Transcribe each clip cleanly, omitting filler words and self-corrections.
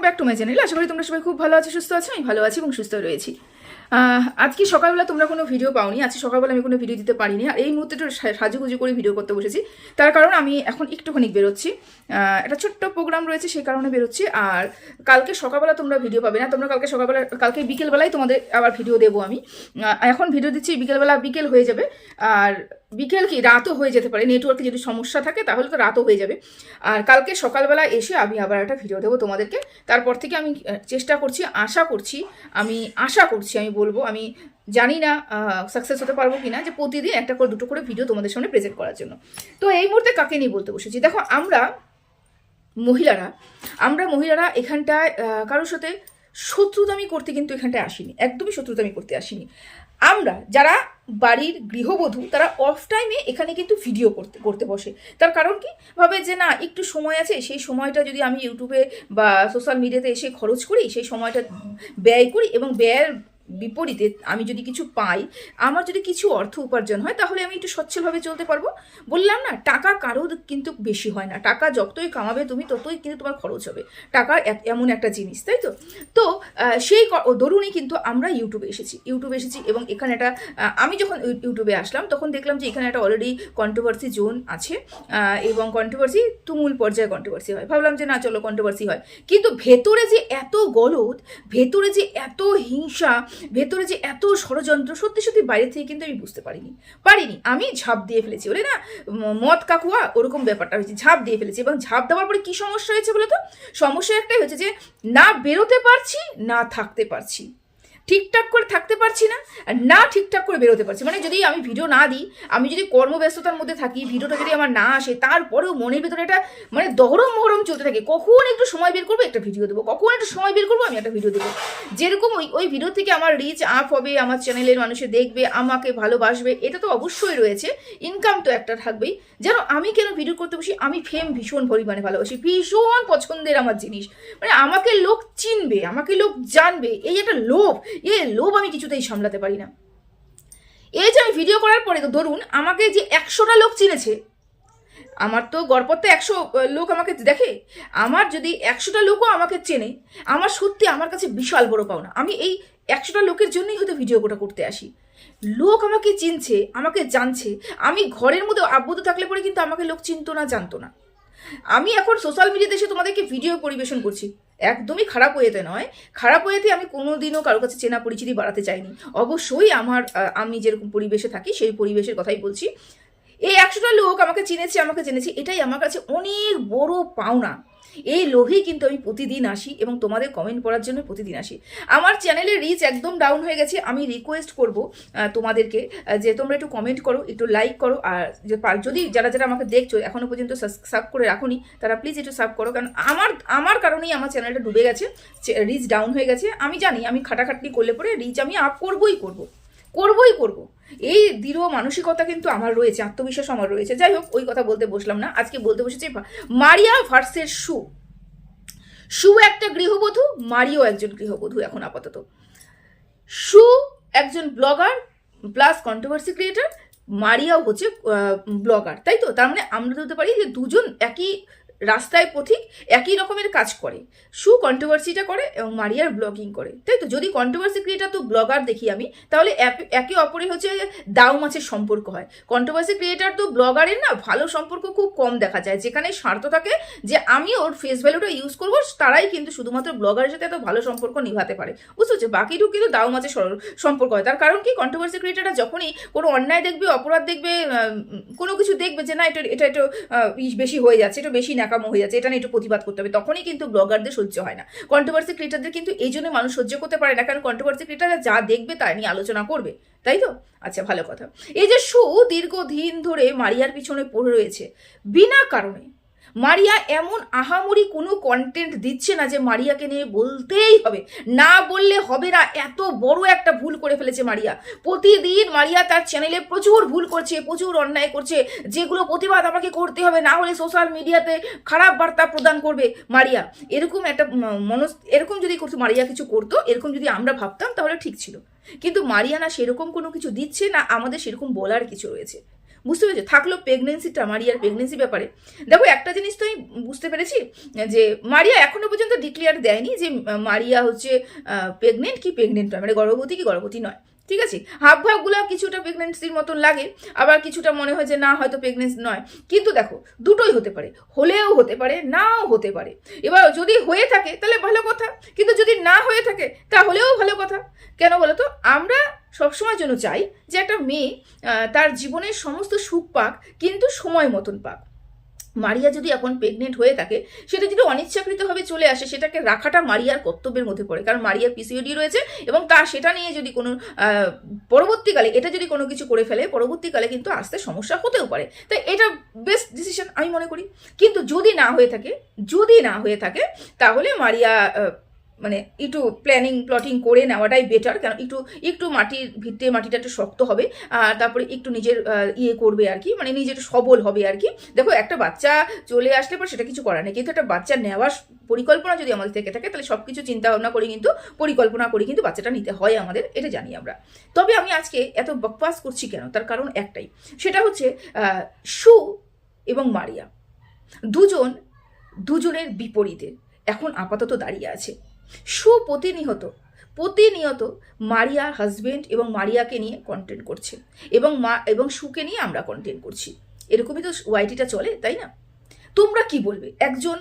Back to my channel. আশা করি তোমরা সবাই খুব ভালো আছো, সুস্থ আছো। আমি ভালো আছি এবং সুস্থ রয়েছি। আজকে সকালবেলা তোমরা কোনো ভিডিও পাওনি, আজকে সকালবেলা আমি কোনো ভিডিও দিতে পারিনি। আর এই মুহূর্তে একটু সাজুগুজু করে ভিডিও করতে বসেছি, তার কারণ আমি এখন একটুখানি বেরোচ্ছি, একটা ছোট্ট প্রোগ্রাম রয়েছে, সেই কারণে বেরোচ্ছি। আর কালকে সকালবেলা তোমরা ভিডিও পাবে না, তোমরা কালকে বিকেলবেলায় তোমাদের আবার ভিডিও দেবো আমি। এখন ভিডিও দিচ্ছি বিকেলবেলা, বিকেল হয়ে যাবে। আর বিকেল কি রাতও হয়ে যেতে পারে, নেটওয়ার্কে যদি সমস্যা থাকে তাহলে তো রাতও হয়ে যাবে। আর কালকে সকালবেলা এসে আমি আবার একটা ভিডিও দেবো তোমাদেরকে। তারপর থেকে আমি চেষ্টা করছি, আশা করছি আমি বলবো, আমি জানি না সাকসেস হতে পারবো কি না, যে প্রতিদিন একটা করে দুটো করে ভিডিও তোমাদের সামনে প্রেজেন্ট করার জন্য। তো এই মুহূর্তে কাকে নিয়ে বলতে বসেছি, দেখো আমরা মহিলারা এখানটায় কারোর সাথে শত্রুতামি করতে কিন্তু এখানটায় আসিনি, একদমই শত্রুতামি করতে আসিনি। আমরা যারা বাড়ির গৃহবধূ তারা অফ টাইমে এখানে কিন্তু ভিডিও করতে বসে। তার কারণ কি, ভাবে যে না একটু সময় আছে, সেই সময়টা যদি আমি ইউটিউবে বা সোশ্যাল মিডিয়াতে এসে খরচ করি, সেই সময়টা ব্যয় করি, এবং ব্যয়ের বিপরীতে আমি যদি কিছু পাই, আমার যদি কিছু অর্থ উপার্জন হয়, তাহলে আমি একটু সচ্ছলভাবে চলতে পারবো। বললাম না, টাকা কারোর কিন্তু বেশি হয় না, টাকা যতই কামাবে তুমি ততই কিন্তু তোমার খরচ হবে। টাকা এমন একটা জিনিস, তাই তো। তো সেই দরুনই কিন্তু আমরা ইউটিউবে এসেছি এবং এখানে একটা আমি যখন ইউটিউবে আসলাম তখন দেখলাম যে এখানে একটা অলরেডি কন্ট্রোভার্সি জোন আছে, এবং কন্ট্রোভার্সি তুমুল পর্যায়ে কন্ট্রোভার্সি হয়। ভাবলাম যে না চলো কন্ট্রোভার্সি হয়, কিন্তু ভেতরে যে এত গলদ, ভেতরে যে এত হিংসা, ভেতরে যে এত ষড়যন্ত্র, সত্যি বাইরে থেকে কিন্তু আমি বুঝতে পারিনি। আমি ঝাঁপ দিয়ে ফেলেছি, বলে না মদ কাকুয়া, ওরকম ব্যাপারটা হয়েছে, ঝাঁপ দিয়ে ফেলেছি। এবং ঝাঁপ দেওয়ার পরে কি সমস্যা হয়েছে বলো তো? সমস্যা একটাই হচ্ছে যে না বেরোতে পারছি, না থাকতে পারছি, ঠিকঠাক করে থাকতে পারছি না, আর না ঠিকঠাক করে বেরোতে পারছি। মানে যদি আমি ভিডিও না দিই, আমি যদি কর্মব্যস্ততার মধ্যে থাকি, ভিডিওটা যদি আমার না আসে, তারপরেও মনের ভেতরে এটা মানে দহরম চলতে থাকে, কখন একটু সময় বের করবো একটা ভিডিও দেবো, কখন একটু সময় বের করবো আমি একটা ভিডিও দেবো। যেরকম ওই ভিডিও থেকে আমার রিচ আপ হবে, আমার চ্যানেলের মানুষে দেখবে, আমাকে ভালোবাসবে, এটা তো অবশ্যই রয়েছে, ইনকাম তো একটা থাকবেই। যেন আমি কেন ভিডিও করতে বসি, আমি ফেম ভীষণ পরিমাণে ভালোবাসি, ভীষণ পছন্দের আমার জিনিস। মানে আমাকে লোক চিনবে, আমাকে লোক জানবে, এই একটা লোভ আমি কিছুতেই সামলাতে পারি না। এই যে আমি ভিডিও করার পরে তো ধরুন আমাকে যে 100টা লোক চিনেছে, আমার তো গড়পড়তে 100 লোক আমাকে দেখে, আমার যদি 100টা লোকও আমাকে চেনে, আমার সত্যি আমার কাছে বিশাল বড় পাওনা। আমি এই 100টা লোকের জন্যই হয়তো ভিডিওটা করতে আসি। লোক আমাকে চিনছে, আমাকে জানছে। আমি ঘরের মধ্যে আবদ্ধ থাকলে পরে কিন্তু আমাকে লোক চিনতো না, জানতো না। আমি এখন সোশ্যাল মিডিয়াতে এসে তোমাদেরকে ভিডিও পরিবেশন করছি, একদমই খারাপ ওয়েতে নয়। খারাপ ওয়েতে আমি কোনোদিনও কারোর কাছে চেনা পরিচিতি বাড়াতে চাইনি। অবশ্যই আমি যেরকম পরিবেশে থাকি সেই পরিবেশের কথাই বলছি। এই 100টা লোক আমাকে জেনেছে, এটাই আমার কাছে অনেক বড় পাওনা। এই লোভেই কিন্তু আমি প্রতিদিন আসি এবং তোমাদের কমেন্ট পড়ার জন্য প্রতিদিন আসি। আমার চ্যানেলের রিচ একদম ডাউন হয়ে গেছে। আমি রিকোয়েস্ট করব তোমাদেরকে যে তোমরা একটু কমেন্ট করো, একটু লাইক করো, আর যদি যারা আমাকে দেখছো এখনো পর্যন্ত সাবস্ক্রাইব করে রাখোনি, তারা প্লিজ একটু সাবস্ক্রাইব করো। কারণ আমার কারণেই আমার চ্যানেলটা ডুবে গেছে, রিচ ডাউন হয়ে গেছে। আমি জানি আমি খাটাখাটনি করলে পরে রিচ আমি আপ করবই করব। এই দৃঢ় মানসিকতা কিন্তু আমার রয়েছে, আত্মবিশ্বাস আমার রয়েছে। যাই হোক, ওই কথা বলতে বসলাম না, আজকে বলতে বসেছি মারিয়া ভার্সেস শু একটা গৃহবধূ, মারিও একজন গৃহবধূ এখন আপাতত। শু একজন ব্লগার প্লাস কন্ট্রোভার্সি ক্রিয়েটার, মারিয়াও হচ্ছে ব্লগার, তাই তো। তার মানে আমরা বলতে পারি যে দুজন একই রাস্তায় পথিক, একই রকমের কাজ করে। শু কন্ট্রোভার্সিটা করে এবং মারিয়ার ব্লগিং করে, তাই তো। যদি কন্ট্রোভার্সি ক্রিয়েটার তো ব্লগার দেখি আমি, তাহলে একে অপরে হচ্ছে দাও মাছের সম্পর্ক হয়। কন্ট্রোভার্সি ক্রিয়েটার তো ব্লগারের না ভালো সম্পর্ক খুব কম দেখা যায়, যেখানে স্বার্থ থাকে যে আমি ওর ফেস ভ্যালুটা ইউজ করবো, তারাই কিন্তু শুধুমাত্র ব্লগারের সাথে এত ভালো সম্পর্ক নিভাতে পারে, বুঝতে হচ্ছে। বাকিটুকু কিন্তু দাও মাছের সম্পর্ক হয়। তার কারণ কি, কন্ট্রোভার্সি ক্রিয়েটাররা যখনই কোনো অন্যায় দেখবে, অপরাধ দেখবে, কোনো কিছু দেখবে যে না এটা একটু বেশি হয়ে যাচ্ছে, এটা বেশি ন্যাকামো হয়ে যাচ্ছে, এটা নিয়ে একটু প্রতিবাদ করতে হবে, তখনই কিন্তু ব্লগারদের সহ্য হয় না। কন্ট্রোভার্সি ক্রিয়েটারদের কিন্তু এই জন্য মানুষ সহ্য করতে পারে না, কারণ কন্ট্রোভার্সি ক্রিয়েটাররা যা দেখবে তা নিয়ে আলোচনা করবে, তাই তো। আচ্ছা, ভালো কথা। এই যে শু দীর্ঘদিন ধরে মারিয়ার পিছনে পড়ে রয়েছে বিনা কারণে। মারিয়া এমন আহামরি কোনো কন্টেন্ট দিচ্ছে না যে মারিয়াকে নিয়ে বলতেই হবে, না বললে হবে না। এত বড় একটা ভুল করে ফেলেছে মারিয়া। প্রতিদিন মারিয়া তার চ্যানেলে প্রচুর ভুল করছে, প্রচুর অন্যায় করছে, যেগুলো প্রতিবাদ আমাকে করতে হবে, না হলে সোশ্যাল মিডিয়াতে খারাপ বার্তা প্রদান করবে মারিয়া। এরকম একটা এরকম যদি মারিয়া কিছু করতো, এরকম যদি আমরা ভাবতাম তাহলে ঠিক ছিল। কিন্তু মারিয়া না সেরকম কোনো কিছু দিচ্ছে না, আমাদের সেরকম বলার কিছু রয়েছে, বুঝতে পেরেছো? থাকলো প্রেগনেন্সিটা, মারিয়ার প্রেগনেন্সি ব্যাপারে দেখো একটা জিনিস তো আমি বুঝতে পেরেছি যে মারিয়া এখনো পর্যন্ত ডিক্লেয়ার দেয়নি যে মারিয়া হচ্ছে প্রেগনেন্ট কি প্রেগনেন্ট নয়, মানে গর্ভবতী কি গর্ভবতী নয়, ঠিক আছে? হাবভাবগুলো কিছুটা প্রেগনেন্সির মতন লাগে, আবার কিছুটা মনে হয় যে না হয়তো প্রেগনেন্সি নয়, কিন্তু দেখো দুটোই হতে পারে, হলেও হতে পারে নাও হতে পারে। এবার যদি হয়ে থাকে তাহলে ভালো কথা, কিন্তু যদি না হয়ে থাকে তাহলেও ভালো কথা। কেন বলো তো? আমরা সবসময়ের জন্য চাই যে একটা মেয়ে তার জীবনের সমস্ত সুখ পাক, কিন্তু সময় মতন পাক। মারিয়া যদি এখন প্রেগনেন্ট হয়ে থাকে, সেটা যদি অনিচ্ছাকৃতভাবে চলে আসে, সেটাকে রাখাটা মারিয়ার কর্তব্যের মধ্যে পড়ে, কারণ মারিয়ার পিসিওডি রয়েছে এবং তার সেটা নিয়ে যদি কোনো পরবর্তীকালে এটা যদি কোনো কিছু করে ফেলে, পরবর্তীকালে কিন্তু আসতে সমস্যা হতেও পারে। তাই এটা বেস্ট ডিসিশন আমি মনে করি। কিন্তু যদি না হয়ে থাকে তাহলে মারিয়া মানে একটু প্লটিং করে নেওয়াটাই বেটার, কারণ একটু মাটিটা একটু শক্ত হবে, তারপরে একটু নিজের ইয়ে করবে আর কি, মানে নিজের সবল হবে আর কি। দেখো একটা বাচ্চা চলে আসলে পর সেটা কিছু করার নেই, কিন্তু একটা বাচ্চা নেওয়ার পরিকল্পনা যদি আমাদের থেকে থাকে, তাহলে সব কিছু চিন্তা ভাবনা করে কিন্তু পরিকল্পনা করে কিন্তু বাচ্চাটা নিতে হয় আমাদের, এটা জানি আমরা। তবে আমি আজকে এত বকবাস করছি কেন, তার কারণ একটাই, সেটা হচ্ছে সু এবং মারিয়া দুজনের বিপরীতে এখন আপাতত দাঁড়িয়ে আছে। সু প্রতিনিয়ত মারিয়ার হাজবেন্ড এবং মারিয়াকে নিয়ে কন্টেন্ট করছে, এবং সুকে নিয়ে আমরা কন্টেন্ট করছি। এরকমই তো ওয়াইটিটা চলে, তাই না? তোমরা কি বলবে? একজন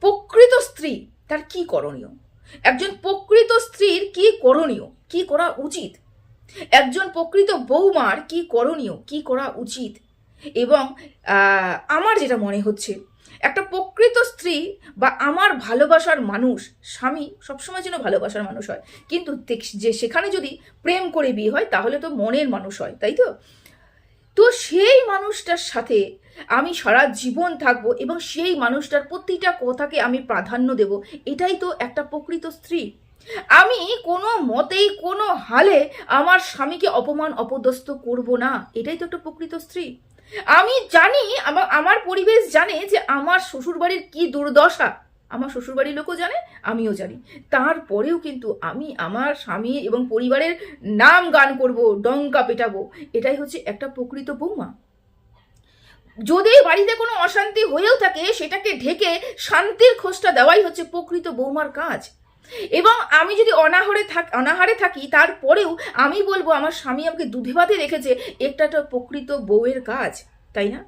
প্রকৃত স্ত্রী তার কি করণীয়? একজন প্রকৃত স্ত্রীর কি করণীয়, কি করা উচিত? একজন প্রকৃত বৌমার কি করণীয়, কি করা উচিত? এবং আমার যেটা মনে হচ্ছে, একটা প্রকৃত স্ত্রী বা আমার ভালোবাসার মানুষ, স্বামী সবসময় যেন ভালোবাসার মানুষ হয়, কিন্তু যে সেখানে যদি প্রেম করে বিয়ে হয় তাহলে তো মনের মানুষ হয়, তাই তো? তো সেই মানুষটার সাথে আমি সারা জীবন থাকবো এবং সেই মানুষটার প্রতিটা কথাকে আমি প্রাধান্য দেব, এটাই তো একটা প্রকৃত স্ত্রী। আমি কোনো মতেই কোনো হালে আমার স্বামীকে অপমান অপদস্থ করব না, এটাই তো একটা প্রকৃত স্ত্রী। আমি জানি, আমার পরিবেশ জানে যে আমার শ্বশুরবাড়ির কি দুর্দশা, আমার শ্বশুরবাড়ির লোকও জানে, আমিও জানি। তারপরেও কিন্তু আমি আমার স্বামী এবং পরিবারের নাম গান করব, ডঙ্কা পেটাবো, এটাই হচ্ছে একটা প্রকৃত বৌমা। যদি বাড়িতে কোনো অশান্তি হয়েও থাকে, সেটাকে ঢেকে শান্তির খোঁজটা দেওয়াই হচ্ছে প্রকৃত বৌমার কাজ। এবং আমি যদি অনাহারে থাকি, তারপরেও আমি বলবো আমার স্বামী আমাকে দুধে ভাতে রেখেছে, একটা প্রকৃত বউয়ের কাজ, তাই না?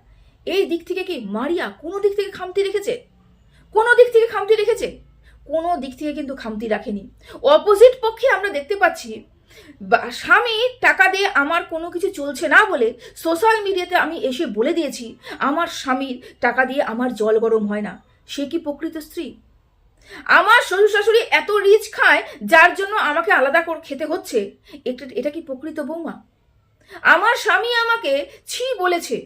এই দিক থেকে কি মারিয়া কোনো দিক থেকে খামতি রেখেছে? কোনো দিক থেকে কিন্তু খামতি রাখেনি। অপোজিট পক্ষে আমরা দেখতে পাচ্ছি, স্বামী টাকা দিয়ে আমার কোনো কিছু চলছে না বলে সোশ্যাল মিডিয়াতে আমি এসে বলে দিয়েছি আমার স্বামীর টাকা দিয়ে আমার জল গরম হয় না। সে কি প্রকৃত স্ত্রী? আমার শ্বশুর শাশুড়ি এত রিচ খায় যার জন্য আমাকে আলাদা করে খেতে হচ্ছে, এটা কি প্রকৃত বৌমা? আমার স্বামী আমাকে ছি বলেছে,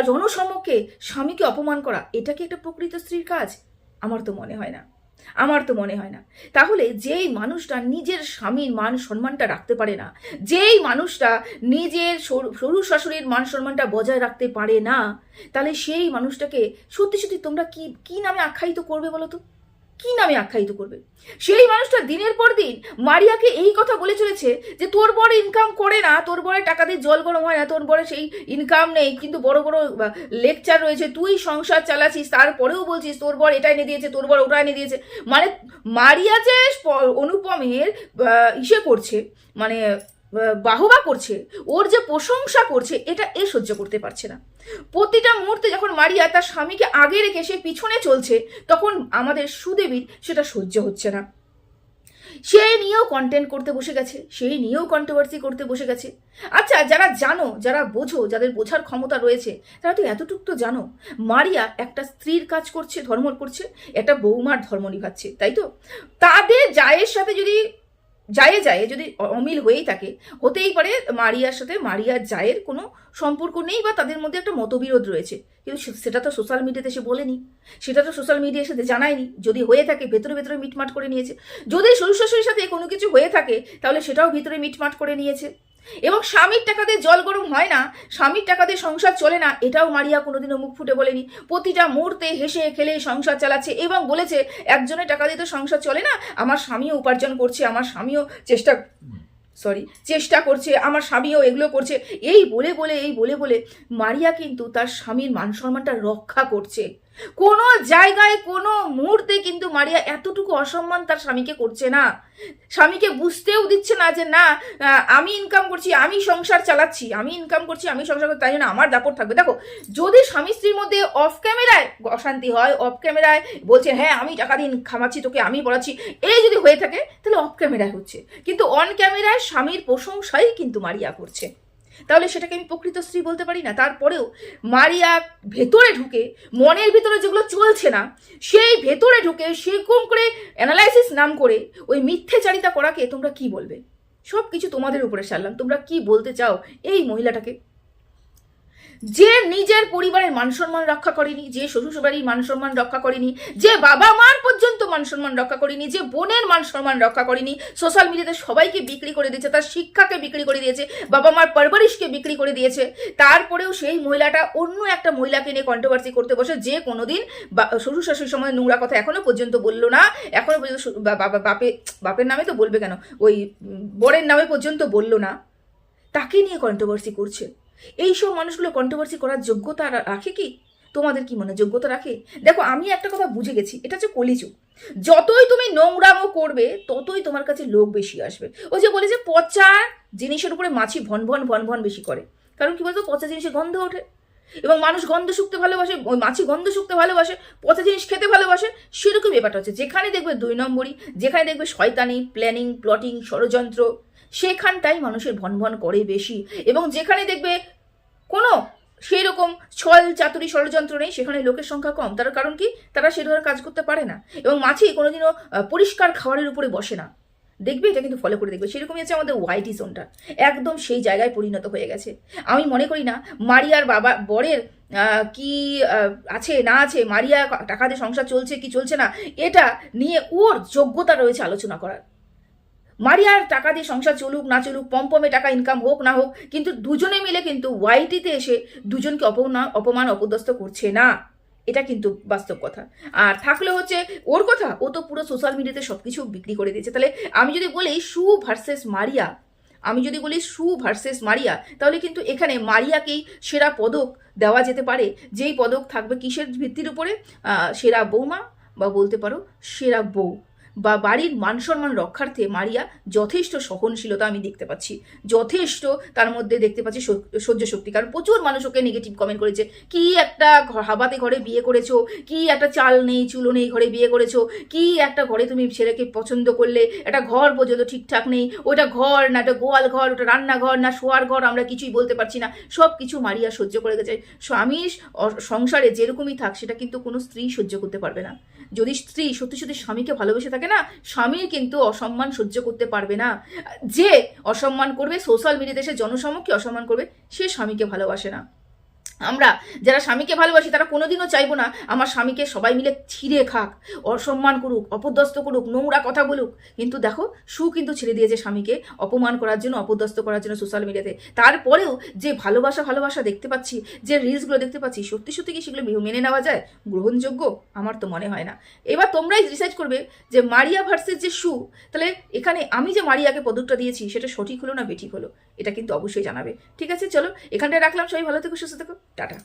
জনসমক্ষে স্বামীকে অপমান করা, এটা কি একটা প্রকৃত স্ত্রীর কাজ? আমার তো মনে হয় না। তাহলে যেই মানুষটা নিজের স্বামীর মান সম্মানটা রাখতে পারে না, যেই মানুষটা নিজের শ্বশুর শাশুড়ির মান সম্মানটা বজায় রাখতে পারে না, তাহলে সেই মানুষটাকে সত্যি তোমরা কি নামে আখ্যায়িত করবে বলো তো? কি নামে আখ্যায়িত করবে? সেই মানুষটা দিনের পর দিন মারিয়াকে এই কথা বলে চলেছে যে তোর বর ইনকাম করে না, তোর বরের টাকা দিয়ে জল গরম হয় না, তোর বরে সেই ইনকাম নেই, কিন্তু বড় বড় লেকচার রয়েছে, তুই সংসার চালাচ্ছিস, তারপরেও বলছিস তোর বর এটা এনে দিয়েছে, তোর বর ওটা এনে দিয়েছে। মানে মারিয়া যে অনুপমের ইসে করছে, মানে বাহবা করছে, ওর যে প্রশংসা করছে, এটা সহ্য করতে পারছে না। প্রতিটা মুহূর্তে যখন মারিয়া তার স্বামীকে আগে রেখে সে পিছনে চলছে, তখন আমাদের সুদেবীর সেটা সহ্য হচ্ছে না। সেই নিয়েও কন্টেন্ট করতে বসে গেছে, সেই নিয়েও কন্ট্রোভার্সি করতে বসে গেছে। আচ্ছা, যারা জানো, যারা বোঝো, যাদের বোঝার ক্ষমতা রয়েছে, তারা তো এতটুকু তো জানো মারিয়া একটা স্ত্রীর কাজ করছে, ধর্ম করছে, একটা বৌমার ধর্ম নিভাচ্ছে, তাই তো? তাদের জায়ের সাথে যদি যদি অমিল হয়েই থাকে, হতেই পারে মারিয়ার সাথে মারিয়ার জায়ের কোনো সম্পর্ক নেই, বা তাদের মধ্যে একটা মতবিরোধ রয়েছে, কিন্তু সেটা তো সোশ্যাল মিডিয়াতে সে বলেনি, সেটা তো সোশ্যাল মিডিয়ার সাথে জানায়নি। যদি হয়ে থাকে ভেতরে মিটমাট করে নিয়েছে। যদি শ্বশুর শাশুড়ির সাথে কোনো কিছু হয়ে থাকে, তাহলে সেটাও ভিতরে মিটমাট করে নিয়েছে। এবং স্বামীর টাকা দিয়ে জল গরম হয় না, স্বামীর টাকা দিয়ে সংসার চলে না, এটাও মারিয়া কোনোদিনও মুখ ফুটে বলেনি। প্রতিটা মুহূর্তে হেসে খেলে সংসার চালাচ্ছে এবং বলেছে একজনের টাকা দিয়ে তো সংসার চলে না, আমার স্বামীও উপার্জন করছে, আমার স্বামীও চেষ্টা চেষ্টা করছে, আমার স্বামীও এগুলো করছে, এই বলে বলে মারিয়া কিন্তু তার স্বামীর মান সম্মানটা রক্ষা করছে। কোনো জায়গায় কোনো মুহূর্তে কিন্তু মারিয়া এতটুকু অসম্মান তার স্বামীকে করছে না, স্বামীকে বুঝতেও দিচ্ছে না যে না আমি ইনকাম করছি, আমি সংসার চালাচ্ছি, আমি ইনকাম করছি, আমি সংসার করছি, তাই জন্য আমার দাপট থাকবে। দেখো, যদি স্বামী স্ত্রীর মধ্যে অফ ক্যামেরায় অশান্তি হয়, অফ ক্যামেরায় বলছে হ্যাঁ আমি টাকা দিন খামাচ্ছি তোকে, আমি পড়াচ্ছি, এই যদি হয়ে থাকে তাহলে অফ ক্যামেরায় হচ্ছে, কিন্তু অন ক্যামেরায় স্বামীর প্রশংসাই কিন্তু মারিয়া করছে, তাহলে সেটাকে আমি প্রকৃত স্ত্রী বলতে পারি না? তারপরেও মারিয়া ভেতরে ঢুকে, মনের ভিতরে যেগুলো চলছে না সেই ভেতরে ঢুকে সেরকম করে অ্যানালাইসিস নাম করে ওই মিথ্যেচারিতা করাকে তোমরা কি বলবে? সব কিছু তোমাদের উপরে সারলাম, তোমরা কি বলতে চাও এই মহিলাটাকে? যে নিজের পরিবারের মান সম্মান রক্ষা করেনি, যে শ্বশুরবাড়ির মান সম্মান রক্ষা করেনি, যে বাবা মার পর্যন্ত মান সম্মান রক্ষা করেনি, যে বোনের মান সম্মান রক্ষা করেনি, সোশ্যাল মিডিয়াতে সবাইকে বিক্রি করে দিয়েছে, তার শিক্ষাকে বিক্রি করে দিয়েছে, বাবা মার পরবরিশকে বিক্রি করে দিয়েছে, তারপরেও সেই মহিলাটা অন্য একটা মহিলাকে নিয়ে কন্ট্রোভার্সি করতে বসে, যে কোনোদিন শ্বশুর শাশুড়ির সময় নোংরা কথা এখনো পর্যন্ত বললো না, এখনো পর্যন্ত বাপের নামে তো বলবে কেন, ওই বরের নামে পর্যন্ত বললো না, তাকে নিয়ে কন্ট্রোভার্সি করছে। এইসব মানুষগুলো কন্ট্রোভার্সি করার যোগ্যতা রাখে কি? তোমাদের কি মনে যোগ্যতা রাখে? দেখো, আমি একটা কথা বুঝে গেছি, এটা হচ্ছে কলিযুগ। যতই তুমি নোংরামো করবে ততই তোমার কাছে লোক বেশি আসবে। ও যে বলে যে পচা জিনিসের উপরে মাছি ভন ভন বেশি করে, কারণ কি বলতো, পচা জিনিসের গন্ধ ওঠে এবং মানুষ গন্ধ শুকতে ভালোবাসে, ওই মাছি গন্ধ শুকতে ভালোবাসে, পচা জিনিস খেতে ভালোবাসে। সেরকম ব্যাপারটা হচ্ছে, যেখানে দেখবে 2 নম্বরই, যেখানে দেখবে শয়তানি, প্ল্যানিং, প্লটিং, ষড়যন্ত্র, সেখানটাই মানুষের ভন করে বেশি, এবং যেখানে দেখবে কোনো সেই রকম ছল চাতুরি ষড়যন্ত্র নেই, সেখানে লোকের সংখ্যা কম। তার কারণ কি? তারা সে ধরনের কাজ করতে পারে না, এবং মাছি কোনোদিনও পরিষ্কার খাবারের উপরে বসে না। দেখবে, এটা কিন্তু ফলো করে দেখবে। সেরকমই হচ্ছে আমাদের ওয়াইটি জোনটা, একদম সেই জায়গায় পরিণত হয়ে গেছে। আমি মনে করি না মারিয়ার বরের কি আছে না আছে, মারিয়া টাকা দিয়ে সংসার চলছে কি চলছে না, এটা নিয়ে ওর যোগ্যতা রয়েছে আলোচনা করার। মারিয়ার টাকা দিয়ে সংসার চলুক না চলুক, পম্পমে টাকা ইনকাম হোক না হোক, কিন্তু দুজনে মিলে কিন্তু ওয়াইটিতে এসে দুজনকে অপমান অপদস্থ করছে না, এটা কিন্তু বাস্তব কথা। আর থাকলে হচ্ছে ওর কথা, ও তো পুরো সোশ্যাল মিডিয়াতে সব কিছু বিক্রি করে দিয়েছে। তাহলে আমি যদি বলি শু ভার্সেস মারিয়া, তাহলে কিন্তু এখানে মারিয়াকেই সেরা পদক দেওয়া যেতে পারে, যেই পদক থাকবে কিসের ভিত্তির উপরে? সেরা বৌমা, বা বলতে পারো সেরা বউ, বা বাড়ির মান সম্মান রক্ষার্থে মারিয়া যথেষ্ট সহনশীলতা আমি দেখতে পাচ্ছি, যথেষ্ট তার মধ্যে দেখতে পাচ্ছি সহ্য শক্তি। কারণ প্রচুর মানুষ ওকে নেগেটিভ কমেন্ট করেছে, কি একটা হাবাতে ঘরে বিয়ে করেছো, কি একটা চাল নেই চুলো নেই ঘরে বিয়ে করেছো, কি একটা ঘরে তুমি ছেলেকে পছন্দ করলে, একটা ঘর পর্যন্ত ঠিকঠাক নেই, ওটা ঘর না, ওটা গোয়াল ঘর, ওটা রান্নাঘর না শোয়ার ঘর, আমরা কিছুই বলতে পারছি না। সব কিছু মারিয়া সহ্য করে গেছে। স্বামীর সংসারে যেরকমই থাক, সেটা কিন্তু কোনো স্ত্রী সহ্য করতে পারবে না। যদি স্ত্রী সত্যি সত্যি স্বামীকে ভালোবেসে থাকে না, স্বামীর কিন্তু অসম্মান সহ্য করতে পারবে না। যে অসম্মান করবে, সোশ্যাল মিডিয়াতে এসে জনসমক্ষে অসম্মান করবে, সে স্বামীকে ভালোবাসে না। আমরা যারা স্বামীকে ভালোবাসি তারা কোনোদিনও চাইবো না আমার স্বামীকে সবাই মিলে ছিঁড়ে খাক, অসম্মান করুক, অপদস্থ করুক, নোংরা কথা বলুক। কিন্তু দেখো, সু কিন্তু ছেড়ে দিয়েছে স্বামীকে অপমান করার জন্য, অপদস্থ করার জন্য সোশ্যাল মিডিয়াতে। তারপরেও যে ভালোবাসা দেখতে পাচ্ছি, যে রিলসগুলো দেখতে পাচ্ছি, সত্যি কি সেগুলো মেনে নেওয়া যায়, গ্রহণযোগ্য? আমার তো মনে হয় না। এবার তোমরাই রিসার্চ করবে যে মারিয়া ভার্সেস যে সু, তাহলে এখানে আমি যে মারিয়াকে পদকটা দিয়েছি সেটা সঠিক হলো না বেঠিক হলো, এটা কিন্তু অবশ্যই জানাবে। ঠিক আছে, চলো এখানটায় রাখলাম। সবাই ভালো থেকো, সুস্থ থেকো, টাটা।